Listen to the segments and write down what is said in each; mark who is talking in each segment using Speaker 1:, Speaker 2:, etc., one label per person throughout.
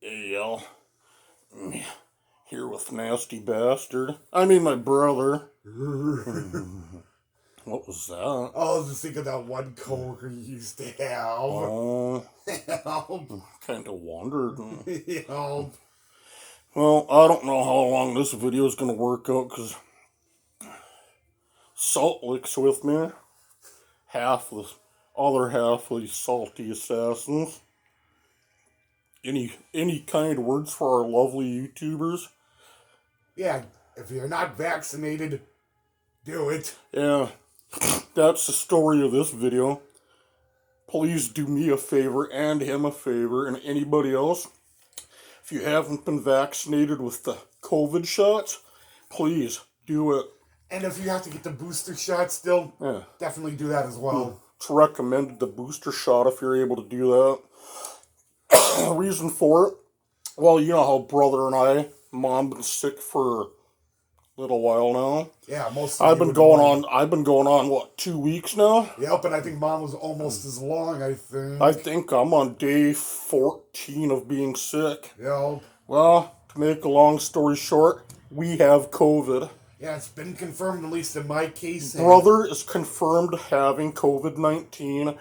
Speaker 1: AL. Here with Nasty Bastard. I mean my brother. What was that?
Speaker 2: I was just thinking of that one coworker you used to have.
Speaker 1: Oh,
Speaker 2: Help.
Speaker 1: kind of wondered.
Speaker 2: Help.
Speaker 1: Well, I don't know how long this video is going to work out because Salt Lick's with me. Other half of these salty assassins. Any kind words for our lovely YouTubers?
Speaker 2: Yeah, if you're not vaccinated, do it.
Speaker 1: Yeah, that's the story of this video. Please do me a favor and him a favor and anybody else. If you haven't been vaccinated with the COVID shots, please do it.
Speaker 2: And if you have to get the booster shot still, definitely do that as well.
Speaker 1: It's recommended the booster shot if you're able to do that. The reason for it, well, you know how brother and I, mom been sick for a little while now.
Speaker 2: Yeah,
Speaker 1: I've been going on what, 2 weeks now?
Speaker 2: Yep, and I think mom was almost as long, I think.
Speaker 1: I think I'm on day 14 of being sick.
Speaker 2: Yep.
Speaker 1: Well, to make a long story short, we have COVID.
Speaker 2: Yeah, it's been confirmed, at least in my case.
Speaker 1: Brother is confirmed having COVID-19,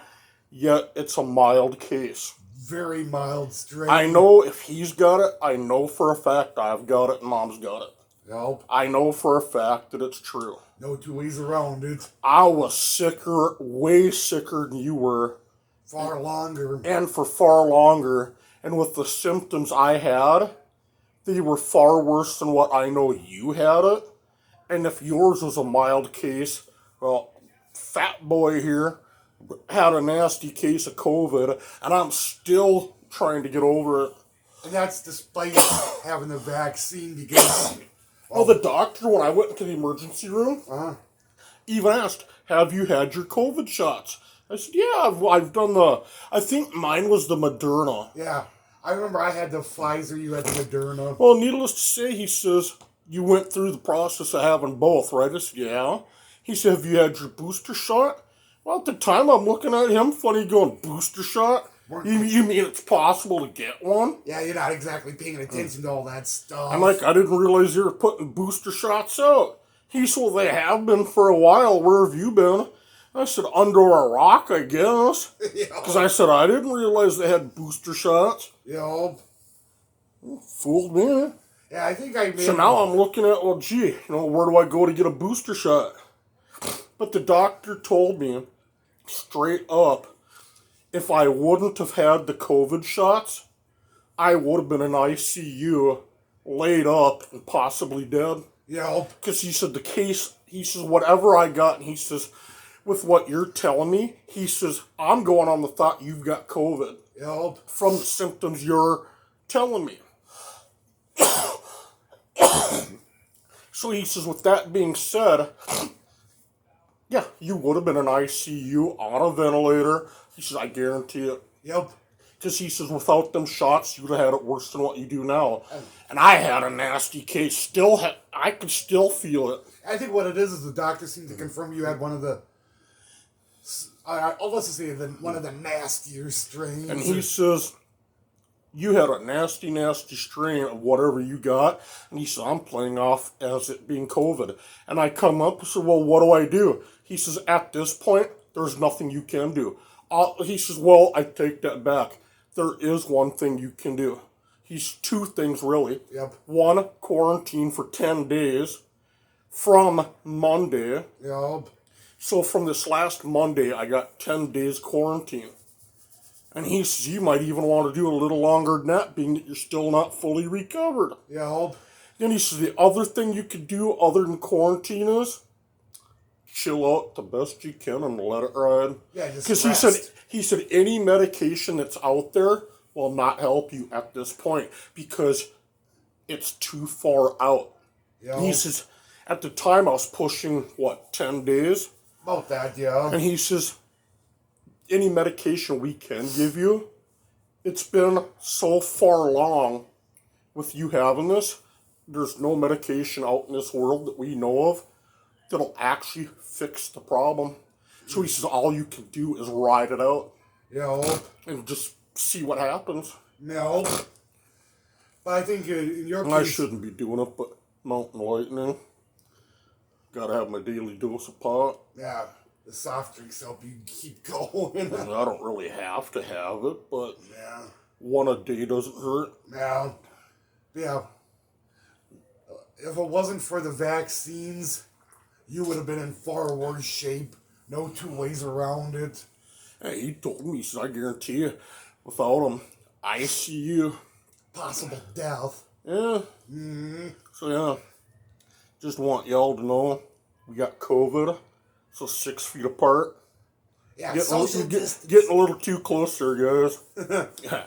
Speaker 1: yet it's a mild case.
Speaker 2: Very mild strain.
Speaker 1: I know if he's got it, I know for a fact I've got it and mom's got it.
Speaker 2: Yep.
Speaker 1: I know for a fact that it's true.
Speaker 2: No two ways around it.
Speaker 1: I was sicker, way sicker than you were.
Speaker 2: Far longer.
Speaker 1: And for far longer. And with the symptoms I had, they were far worse than what I know you had it. And if yours was a mild case, well, fat boy here had a nasty case of COVID, and I'm still trying to get over it.
Speaker 2: And that's despite having the vaccine because...
Speaker 1: Oh, the doctor, when I went into the emergency room, even asked, have you had your COVID shots? I said, yeah, I've done I think mine was the Moderna.
Speaker 2: Yeah, I remember I had the Pfizer, you had the Moderna.
Speaker 1: Well, needless to say, he says, you went through the process of having both, right? I said, yeah. He said, have you had your booster shot? Well, at the time, I'm looking at him funny going, booster shot? You mean it's possible to get one?
Speaker 2: Yeah, you're not exactly paying attention to all that stuff.
Speaker 1: I'm like, I didn't realize you were putting booster shots out. He said, well, they have been for a while. Where have you been? I said, under a rock, I guess. Because I said, I didn't realize they had booster shots.
Speaker 2: Yup.
Speaker 1: Fooled me.
Speaker 2: Yeah, I think I made...
Speaker 1: So now I'm looking at, well, gee, where do I go to get a booster shot? But the doctor told me, straight up, if I wouldn't have had the COVID shots, I would have been in ICU, laid up, and possibly dead.
Speaker 2: Yup.
Speaker 1: Because he said he says, whatever I got, and he says, with what you're telling me, he says, I'm going on the thought you've got COVID.
Speaker 2: Yup.
Speaker 1: From the symptoms you're telling me. So he says, with that being said, yeah, you would have been in ICU on a ventilator. He says, I guarantee it.
Speaker 2: Yep.
Speaker 1: Because he says, without them shots, you'd have had it worse than what you do now. And I had a nasty case. I could still feel it.
Speaker 2: I think what it is the doctor seemed to confirm you had one of the... let's just say one of the nastier strains.
Speaker 1: And he says, you had a nasty, nasty strain of whatever you got. And he says, I'm playing off as it being COVID. And I come up and said, well, what do I do? He says, at this point, there's nothing you can do. He says, well, I take that back. There is one thing you can do. He's two things, really.
Speaker 2: Yep.
Speaker 1: One, quarantine for 10 days from Monday.
Speaker 2: Yep.
Speaker 1: So from this last Monday, I got 10 days quarantine. And he says, you might even want to do a little longer than that, being that you're still not fully recovered.
Speaker 2: Yep.
Speaker 1: Then he says, the other thing you could do other than quarantine is chill out the best you can and let it ride.
Speaker 2: Yeah, just
Speaker 1: because he said any medication that's out there will not help you at this point because it's too far out.
Speaker 2: Yep.
Speaker 1: He says, at the time I was pushing, 10 days?
Speaker 2: About that, yeah.
Speaker 1: And he says, any medication we can give you, it's been so far along with you having this, there's no medication out in this world that we know of that'll actually fix the problem. So he says all you can do is ride it out.
Speaker 2: Yep.
Speaker 1: And just see what happens.
Speaker 2: No. But I think in your
Speaker 1: I
Speaker 2: case,
Speaker 1: shouldn't be doing it, but mountain lightning. Gotta have my daily dose of pot.
Speaker 2: yeah, the soft drinks help you keep going.
Speaker 1: I don't really have to have it, but
Speaker 2: Yeah,
Speaker 1: one a day doesn't hurt.
Speaker 2: yeah, yeah. If it wasn't for the vaccines, you would have been in far worse shape. No two ways around it.
Speaker 1: Hey, he told me, he said, I guarantee you, without him, ICU.
Speaker 2: Possible death.
Speaker 1: Yeah. So, yeah, just want y'all to know we got COVID, so 6 feet apart.
Speaker 2: Yeah,
Speaker 1: Getting a little too close there, guys. Yeah.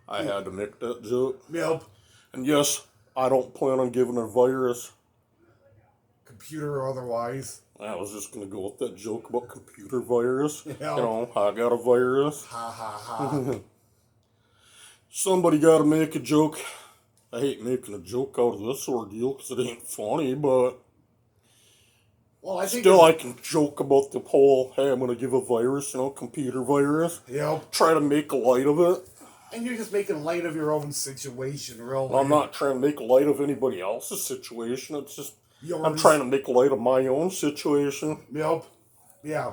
Speaker 1: I had to make that joke.
Speaker 2: Yep.
Speaker 1: And yes, I don't plan on giving a virus.
Speaker 2: Computer or otherwise.
Speaker 1: I was just going to go with that joke about computer virus.
Speaker 2: Yeah.
Speaker 1: You know, I got a virus.
Speaker 2: Ha ha ha.
Speaker 1: Somebody got to make a joke. I hate making a joke out of this ordeal because it ain't funny, but
Speaker 2: Well, I think
Speaker 1: still I can joke about the whole, hey, I'm going to give a virus, computer virus.
Speaker 2: Yep.
Speaker 1: Try to make light of it.
Speaker 2: And you're just making light of your own situation, really.
Speaker 1: I'm not trying to make light of anybody else's situation. It's just, I'm
Speaker 2: Yours.
Speaker 1: trying to make light of my own situation.
Speaker 2: Yep. Yeah.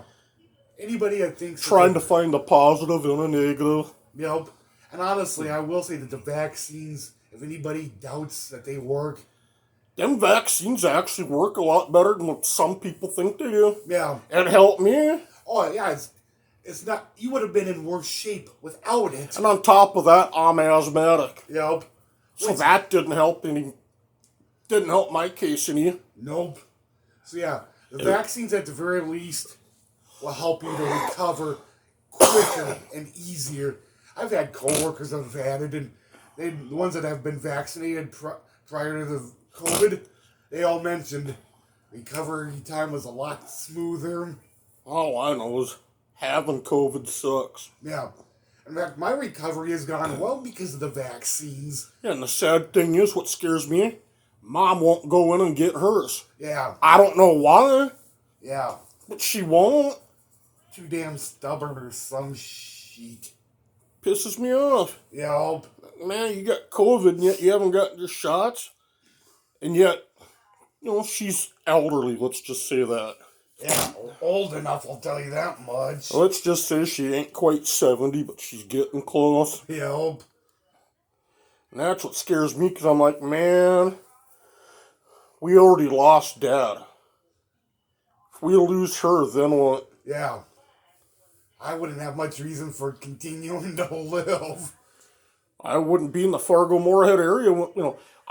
Speaker 2: Anybody that thinks
Speaker 1: Trying to find the positive in a negative.
Speaker 2: Yep. And honestly, I will say that the vaccines, if anybody doubts that they work,
Speaker 1: Them vaccines actually work a lot better than what some people think they do.
Speaker 2: yeah.
Speaker 1: It helped me.
Speaker 2: Oh yeah, it's not. You would have been in worse shape without it.
Speaker 1: And on top of that, I'm asthmatic.
Speaker 2: Yep.
Speaker 1: So that didn't help my case any.
Speaker 2: Nope. So yeah, the vaccines at the very least will help you to recover quicker and easier. I've had coworkers that have had it, and the ones that have been vaccinated prior to the COVID, they all mentioned recovery time was a lot smoother.
Speaker 1: All I know is having COVID sucks.
Speaker 2: Yeah. In fact, my recovery has gone well because of the vaccines.
Speaker 1: Yeah, and the sad thing is, what scares me, Mom won't go in and get hers.
Speaker 2: Yeah.
Speaker 1: I don't know why,
Speaker 2: Yeah.
Speaker 1: but she won't.
Speaker 2: Too damn stubborn or some shit.
Speaker 1: Pisses me off.
Speaker 2: Yep.
Speaker 1: Man, you got COVID and yet you haven't gotten your shots. And yet, she's elderly, let's just say that.
Speaker 2: Yeah, old enough, I'll tell you that much.
Speaker 1: Let's just say she ain't quite 70, but she's getting close.
Speaker 2: Yep.
Speaker 1: And that's what scares me, because I'm like, man, we already lost Dad. If we lose her, then what?
Speaker 2: Yeah. I wouldn't have much reason for continuing to live.
Speaker 1: I wouldn't be in the Fargo-Moorhead area.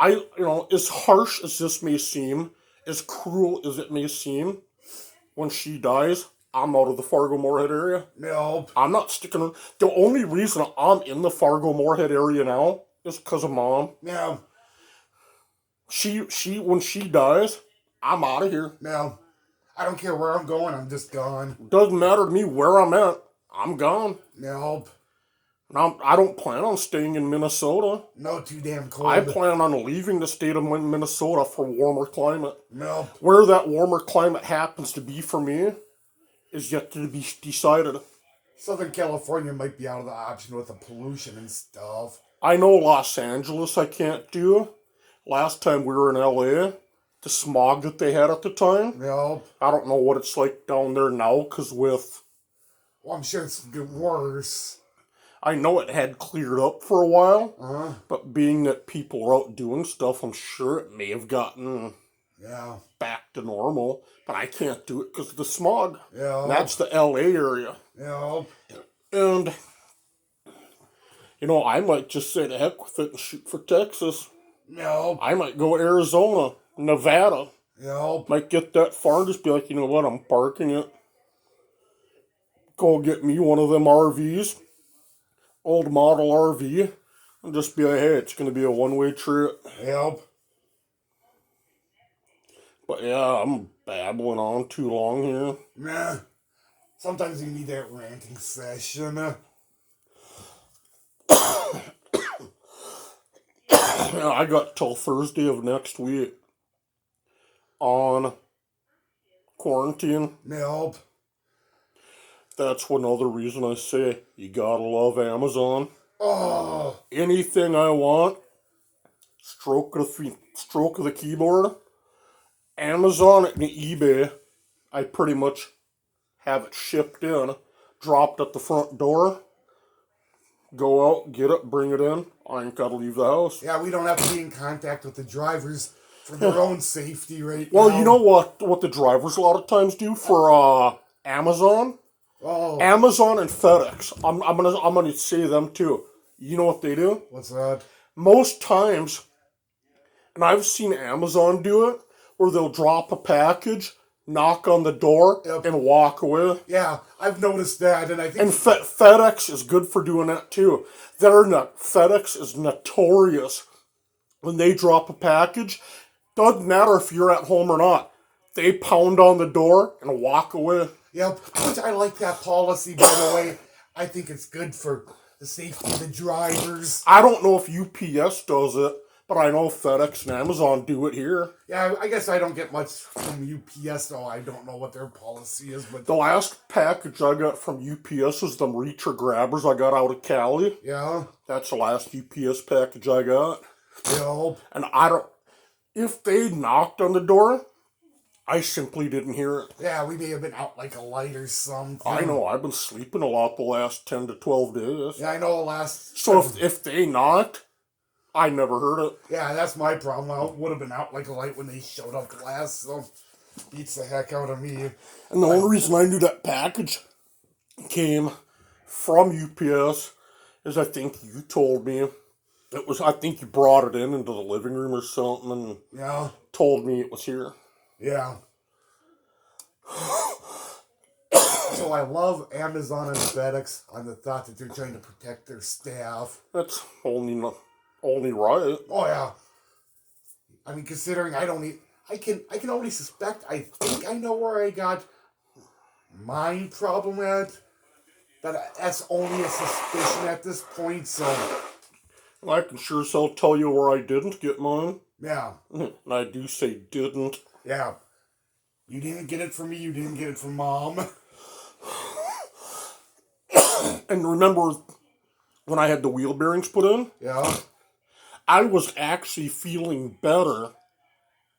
Speaker 1: As harsh as this may seem, as cruel as it may seem, when she dies, I'm out of the Fargo-Moorhead area.
Speaker 2: Nope.
Speaker 1: I'm not sticking around. The only reason I'm in the Fargo-Moorhead area now is because of Mom.
Speaker 2: Yeah.
Speaker 1: When she dies, I'm out of here.
Speaker 2: No. I don't care where I'm going, I'm just gone.
Speaker 1: Doesn't matter to me where I'm at. I'm gone.
Speaker 2: Nope.
Speaker 1: And I don't plan on staying in Minnesota.
Speaker 2: No, too damn cold.
Speaker 1: I plan on leaving the state of Minnesota for warmer climate.
Speaker 2: Nope.
Speaker 1: Where that warmer climate happens to be for me is yet to be decided. Southern
Speaker 2: California might be out of the option with the pollution and stuff.
Speaker 1: I know Los Angeles I can't do. Last time we were in LA, the smog that they had at the time.
Speaker 2: Nope.
Speaker 1: I don't know what it's like down there now, because with...
Speaker 2: Well, I'm sure it's get worse.
Speaker 1: I know it had cleared up for a while,
Speaker 2: Uh-huh.
Speaker 1: but being that people are out doing stuff, I'm sure it may have gotten back to normal. But I can't do it because of the smog.
Speaker 2: Yeah.
Speaker 1: And that's the LA area.
Speaker 2: Yeah.
Speaker 1: And, I might just say to heck with it and shoot for Texas.
Speaker 2: No.
Speaker 1: I might go Arizona, Nevada.
Speaker 2: Yeah.
Speaker 1: Might get that far and just be like, you know what, I'm parking it. Go get me one of them RVs. Old model RV. And just be like, hey, it's going to be a one-way trip.
Speaker 2: Yep.
Speaker 1: But yeah, I'm babbling on too long here.
Speaker 2: Nah. Sometimes you need that ranting session.
Speaker 1: I got till Thursday of next week on quarantine.
Speaker 2: Nope.
Speaker 1: That's another reason I say you gotta love Amazon.
Speaker 2: Oh.
Speaker 1: Anything I want, stroke of the keyboard. Amazon and eBay, I pretty much have it shipped in, dropped at the front door. Go out, get it, bring it in. I ain't gotta leave the house.
Speaker 2: Yeah, we don't have to be in contact with the drivers for their own safety right
Speaker 1: Well,
Speaker 2: now.
Speaker 1: you know what the drivers a lot of times do for Amazon?
Speaker 2: Oh,
Speaker 1: Amazon and FedEx. I'm gonna say them too. You know what they do?
Speaker 2: what's that?
Speaker 1: Most times, and I've seen Amazon do it, where they'll drop a package, knock on the door,
Speaker 2: Yep.
Speaker 1: and walk away.
Speaker 2: Yeah, I've noticed that, and I think
Speaker 1: And FedEx is good for doing that too. FedEx is notorious when they drop a package. Doesn't matter if you're at home or not. They pound on the door and walk away.
Speaker 2: Yep, which I like that policy, by the way. I think it's good for the safety of the drivers.
Speaker 1: I don't know if UPS does it, but I know FedEx and Amazon do it here.
Speaker 2: Yeah, I guess I don't get much from UPS, so I don't know what their policy is, but
Speaker 1: The last package I got from UPS was them reacher grabbers I got out of Cali.
Speaker 2: yeah,
Speaker 1: That's the last UPS package I got.
Speaker 2: yep.
Speaker 1: And if they knocked on the door, I simply didn't hear it.
Speaker 2: Yeah, we may have been out like a light or something.
Speaker 1: I know, I've been sleeping a lot the last 10 to 12 days.
Speaker 2: Yeah, I know the last...
Speaker 1: So if they knocked, I never heard it.
Speaker 2: Yeah, that's my problem. I would have been out like a light when they showed up last, so beats the heck out of me.
Speaker 1: And the only reason I knew that package came from UPS is I think you told me. I think you brought it into the living room or something and
Speaker 2: Yeah,
Speaker 1: told me it was here.
Speaker 2: yeah. So I love Amazon and FedEx on the thought that they're trying to protect their staff.
Speaker 1: That's only right.
Speaker 2: Oh yeah. I mean, considering I can only suspect. I think I know where I got my problem at, but that's only a suspicion at this point. So
Speaker 1: I can sure as hell tell you where I didn't get mine.
Speaker 2: yeah,
Speaker 1: And I do say didn't.
Speaker 2: yeah. You didn't get it from me. You didn't get it from Mom.
Speaker 1: And remember when I had the wheel bearings put in?
Speaker 2: Yeah.
Speaker 1: I was actually feeling better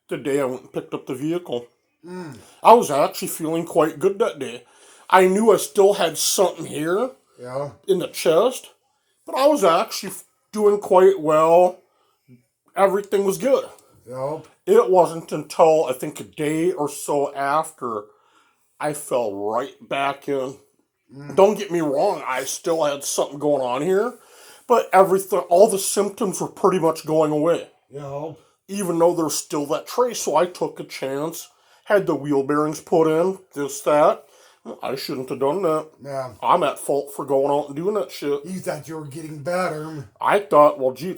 Speaker 1: the day I went and picked up the vehicle. I was actually feeling quite good that day. I knew I still had something here
Speaker 2: Yeah.
Speaker 1: in the chest, but I was actually doing quite well. Everything was good.
Speaker 2: Yep.
Speaker 1: It wasn't until I think a day or so after I fell right back in. Don't get me wrong, I still had something going on here, but all the symptoms were pretty much going away.
Speaker 2: Yep.
Speaker 1: Even though there's still that trace, so I took a chance, had the wheel bearings put in, this, that. I shouldn't have done that.
Speaker 2: Yeah.
Speaker 1: I'm at fault for going out and doing that shit.
Speaker 2: You thought you were getting better.
Speaker 1: I thought, well, gee,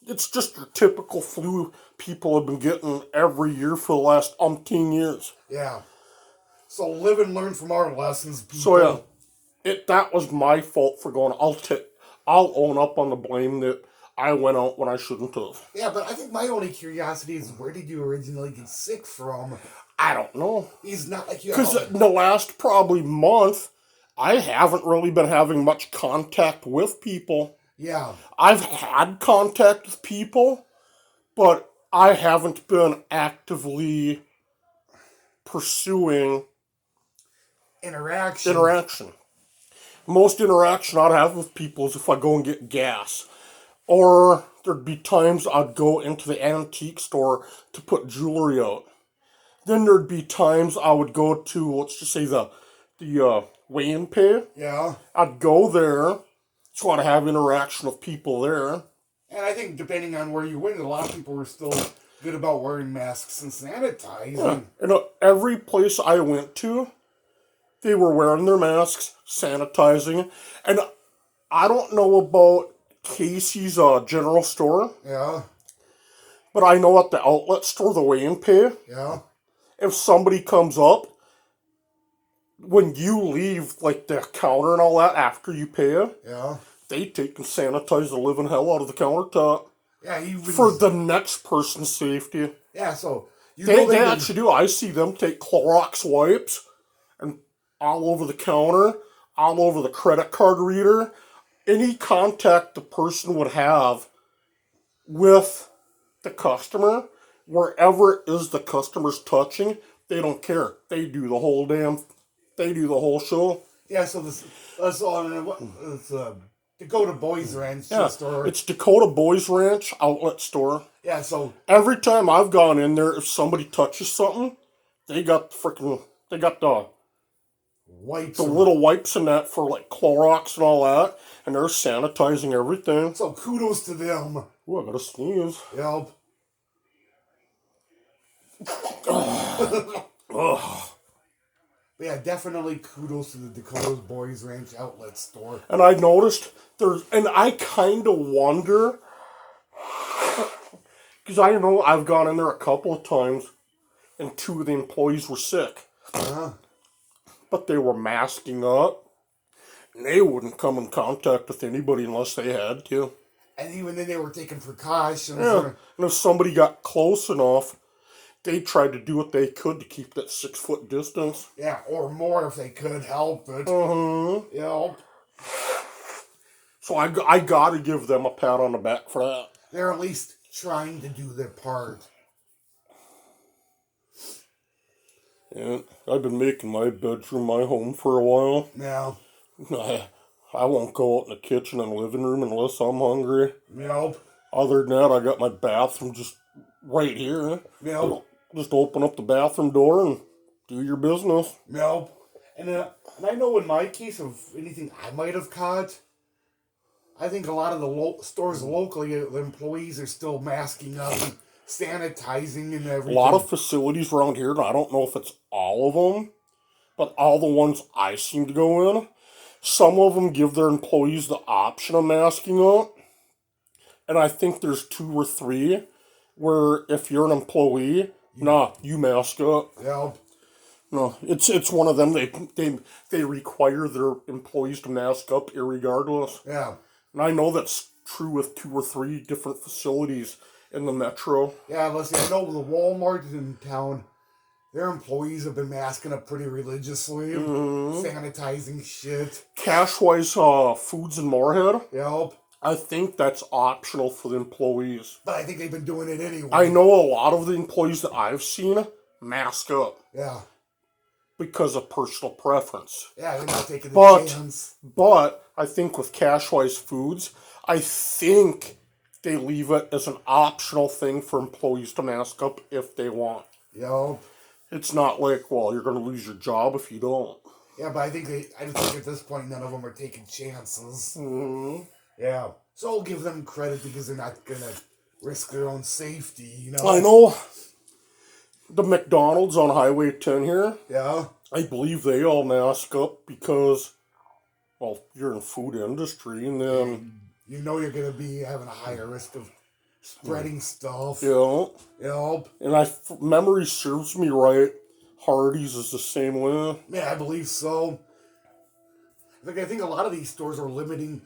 Speaker 1: it's just your typical flu people have been getting every year for the last umpteen years.
Speaker 2: Yeah. So live and learn from our lessons, people.
Speaker 1: So yeah, that was my fault for going. I'll own up on the blame that I went out when I shouldn't have.
Speaker 2: Yeah, but I think my only curiosity is where did you originally get sick from?
Speaker 1: I don't know.
Speaker 2: He's not like you.
Speaker 1: Because in the last probably month, I haven't really been having much contact with people.
Speaker 2: Yeah.
Speaker 1: I've had contact with people, but I haven't been actively pursuing interaction. Most interaction I'd have with people is if I go and get gas. Or there'd be times I'd go into the antique store to put jewelry out. Then there'd be times I would go to, let's just say, the weigh and pay.
Speaker 2: Yeah.
Speaker 1: I'd go there, so I'd have interaction with people there.
Speaker 2: And I think depending on where you went, a lot of people were still good about wearing masks and sanitizing.
Speaker 1: Yeah. And every place I went to, they were wearing their masks, sanitizing. And I don't know about Casey's general store,
Speaker 2: Yeah.
Speaker 1: but I know at the outlet store, the weigh and pay,
Speaker 2: Yeah.
Speaker 1: if somebody comes up, when you leave, like, the counter and all that after you pay,
Speaker 2: Yeah.
Speaker 1: they take and sanitize the living hell out of the countertop
Speaker 2: Yeah. He was,
Speaker 1: for the next person's safety.
Speaker 2: yeah. So you
Speaker 1: They
Speaker 2: know they
Speaker 1: actually do. I see them take Clorox wipes and all over the counter, all over the credit card reader. Any contact the person would have with the customer. Wherever it is the customer's touching, they don't care. They do the whole show.
Speaker 2: Yeah, so that's on it's Dakota Boys Ranch
Speaker 1: Yeah,
Speaker 2: store.
Speaker 1: it's Dakota Boys Ranch outlet store.
Speaker 2: Yeah, so
Speaker 1: Every time I've gone in there, if somebody touches something, they got the
Speaker 2: wipes.
Speaker 1: little wipes and that for like Clorox and all that, and they're sanitizing everything.
Speaker 2: So kudos to them.
Speaker 1: Ooh, I gotta sneeze.
Speaker 2: Yep. Yeah, definitely kudos to the Dakota Boys Ranch outlet store.
Speaker 1: And I noticed and I kind of wonder, because I know I've gone in there a couple of times, and 2 of the employees were sick. But they were masking up, and they wouldn't come in contact with anybody unless they had to.
Speaker 2: And even then, they were taking precautions.
Speaker 1: Yeah, and if somebody got close enough, they tried to do what they could to keep that 6-foot distance.
Speaker 2: Yeah, or more if they could help it. Yep.
Speaker 1: So I gotta give them a pat on the back for that.
Speaker 2: They're at least trying to do their part.
Speaker 1: Yeah, I've been making my bedroom my home for a while.
Speaker 2: Now.
Speaker 1: I won't go out in the kitchen and living room unless I'm hungry.
Speaker 2: Yep.
Speaker 1: Other than that, I got my bathroom just right here.
Speaker 2: Yep.
Speaker 1: Just open up the bathroom door and do your business.
Speaker 2: Yep. And I know in my case of anything I might have caught, I think a lot of the stores locally, the employees are still masking up and sanitizing and everything.
Speaker 1: A lot of facilities around here, and I don't know if it's all of them, but all the ones I seem to go in, some of them give their employees the option of masking up. And I think there's 2 or 3 where if you're an employee, you mask up.
Speaker 2: Yep.
Speaker 1: No, it's one of them. They require their employees to mask up irregardless.
Speaker 2: Yeah.
Speaker 1: And I know that's true with 2 or 3 different facilities in the metro.
Speaker 2: Yeah, listen, I know the Walmart in town, their employees have been masking up pretty religiously, sanitizing shit.
Speaker 1: Cashwise Foods in Moorhead,
Speaker 2: Yep.
Speaker 1: I think that's optional for the employees.
Speaker 2: But I think they've been doing it anyway.
Speaker 1: I know a lot of the employees that I've seen mask up
Speaker 2: Yeah.
Speaker 1: because of personal preference.
Speaker 2: Yeah, they're not taking the chance.
Speaker 1: But I think with Cashwise Foods, I think they leave it as an optional thing for employees to mask up if they want.
Speaker 2: Yep.
Speaker 1: It's not like, well, you're going to lose your job if you don't.
Speaker 2: Yeah, but I think at this point none of them are taking chances.
Speaker 1: Mm-hmm.
Speaker 2: Yeah. So I'll give them credit because they're not gonna risk their own safety, you know?
Speaker 1: I know the McDonald's on Highway 10 here,
Speaker 2: Yeah.
Speaker 1: I believe they all mask up because, well, you're in the food industry, and then,
Speaker 2: You know you're gonna be having a higher risk of spreading stuff.
Speaker 1: you know,
Speaker 2: Yep.
Speaker 1: and if memory serves me right, Hardee's is the same way.
Speaker 2: Yeah, I believe so. I think a lot of these stores are limiting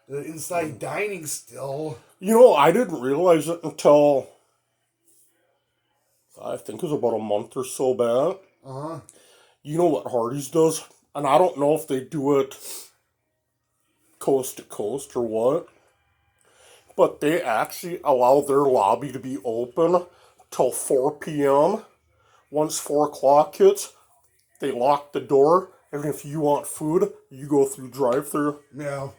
Speaker 2: the inside dining still.
Speaker 1: You know, I didn't realize it until, I think it was about a month or so back.
Speaker 2: Uh-huh.
Speaker 1: You know what Hardee's does? And I don't know if they do it coast to coast or what, but they actually allow their lobby to be open till 4 p.m. Once 4 o'clock hits, they lock the door, and if you want food, you go through drive-thru.
Speaker 2: Yeah.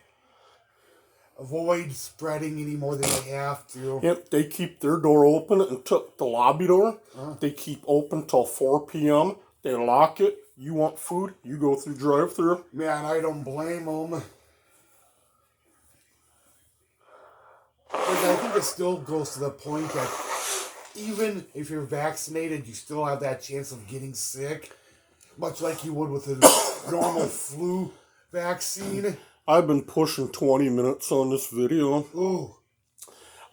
Speaker 2: Avoid spreading any more than they have to.
Speaker 1: Yep, they keep their door open until the lobby door. They keep open till 4 p.m. They lock it. You want food, you go through drive-thru.
Speaker 2: Man, I don't blame them. I think it still goes to the point that even if you're vaccinated, you still have that chance of getting sick, much like you would with a normal flu vaccine.
Speaker 1: I've been pushing 20 minutes on this video.
Speaker 2: Ooh.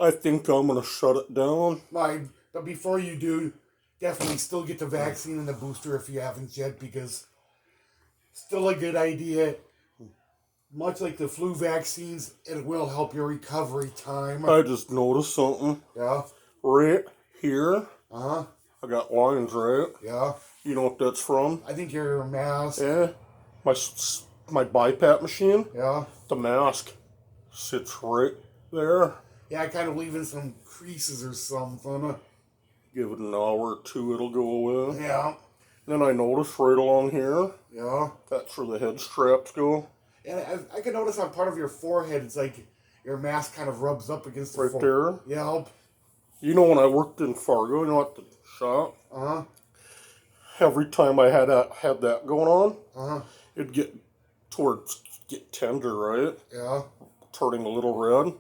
Speaker 1: I think I'm going to shut it down.
Speaker 2: But before you do, definitely still get the vaccine and the booster if you haven't yet, because still a good idea. Much like the flu vaccines, it will help your recovery time.
Speaker 1: I just noticed something.
Speaker 2: Yeah?
Speaker 1: Right here,
Speaker 2: Uh-huh.
Speaker 1: I got lines, right?
Speaker 2: Yeah.
Speaker 1: You know what that's from?
Speaker 2: I think your mask.
Speaker 1: Yeah. My BiPAP machine,
Speaker 2: Yeah.
Speaker 1: the mask sits right there.
Speaker 2: Yeah, kind of leaving some creases or something.
Speaker 1: Give it an hour or two, it'll go away.
Speaker 2: Yeah,
Speaker 1: Then I noticed right along here,
Speaker 2: yeah.
Speaker 1: that's where the head straps go.
Speaker 2: And I can notice on part of your forehead, it's like your mask kind of rubs up against the
Speaker 1: Right there.
Speaker 2: Yeah.
Speaker 1: You know, when I worked in Fargo, you know, at the shop,
Speaker 2: Uh-huh.
Speaker 1: every time I had that going on,
Speaker 2: Uh-huh.
Speaker 1: it'd get tender, right?
Speaker 2: Yeah.
Speaker 1: Turning a little red.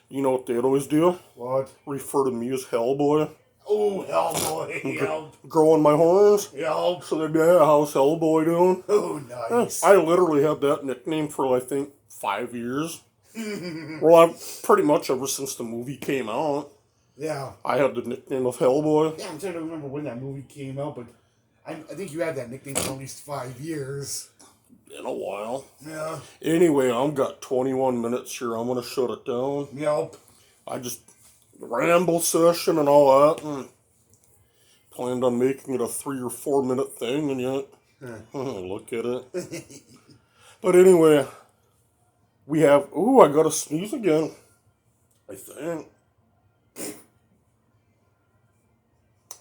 Speaker 1: You know what they'd always do?
Speaker 2: What?
Speaker 1: Refer to me as Hellboy.
Speaker 2: Oh, Hellboy. Help.
Speaker 1: Growing my horns.
Speaker 2: Help.
Speaker 1: So they'd be, yeah, how's Hellboy doing?
Speaker 2: Oh, nice.
Speaker 1: I literally had that nickname for, I think, 5 years. Well, I've pretty much ever since the movie came out,
Speaker 2: Yeah.
Speaker 1: I had the nickname of Hellboy.
Speaker 2: Yeah, I'm trying to remember when that movie came out, but I think you had that nickname for at least 5 years.
Speaker 1: In a while.
Speaker 2: Yeah.
Speaker 1: Anyway, I've got 21 minutes here. I'm going to shut it down.
Speaker 2: Yep.
Speaker 1: I just ramble session and all that, and planned on making it a 3 or 4 minute thing, and yet, look at it. But anyway, we have, ooh, I gotta sneeze again, I think.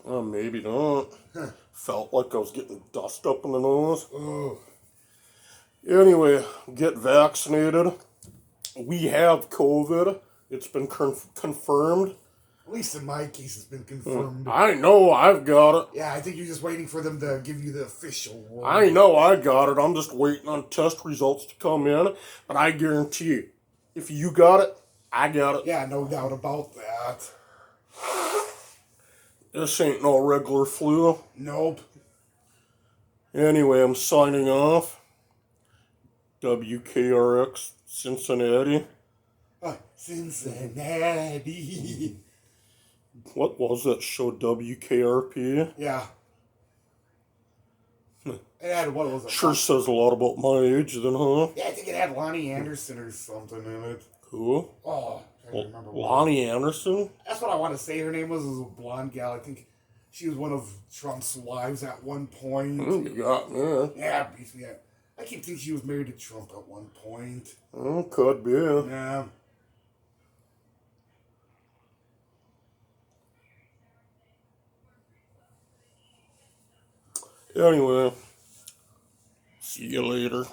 Speaker 1: Maybe not. Felt like I was getting dust up in the nose.
Speaker 2: Oh.
Speaker 1: Anyway, get vaccinated. We have COVID. It's been confirmed.
Speaker 2: At least in my case, it's been confirmed.
Speaker 1: I know I've got it.
Speaker 2: Yeah, I think you're just waiting for them to give you the official word.
Speaker 1: I know I got it. I'm just waiting on test results to come in. But I guarantee you, if you got it, I got it.
Speaker 2: Yeah, no doubt about that.
Speaker 1: This ain't no regular flu.
Speaker 2: Nope.
Speaker 1: Anyway, I'm signing off. WKRX Cincinnati.
Speaker 2: Cincinnati.
Speaker 1: What was that show? WKRP?
Speaker 2: Yeah. It had, what was it?
Speaker 1: Sure says a lot about my age then, huh?
Speaker 2: Yeah, I think it had Lonnie Anderson or something in it.
Speaker 1: Who?
Speaker 2: Oh, I can't remember.
Speaker 1: Lonnie Anderson?
Speaker 2: That's what I want to say. Her name was a blonde gal. I think she was one of Trump's wives at one point.
Speaker 1: You got me.
Speaker 2: Yeah, basically. Yeah. I keep thinking she was married to Trump at one point.
Speaker 1: Could be.
Speaker 2: Yeah.
Speaker 1: Anyway, see you later.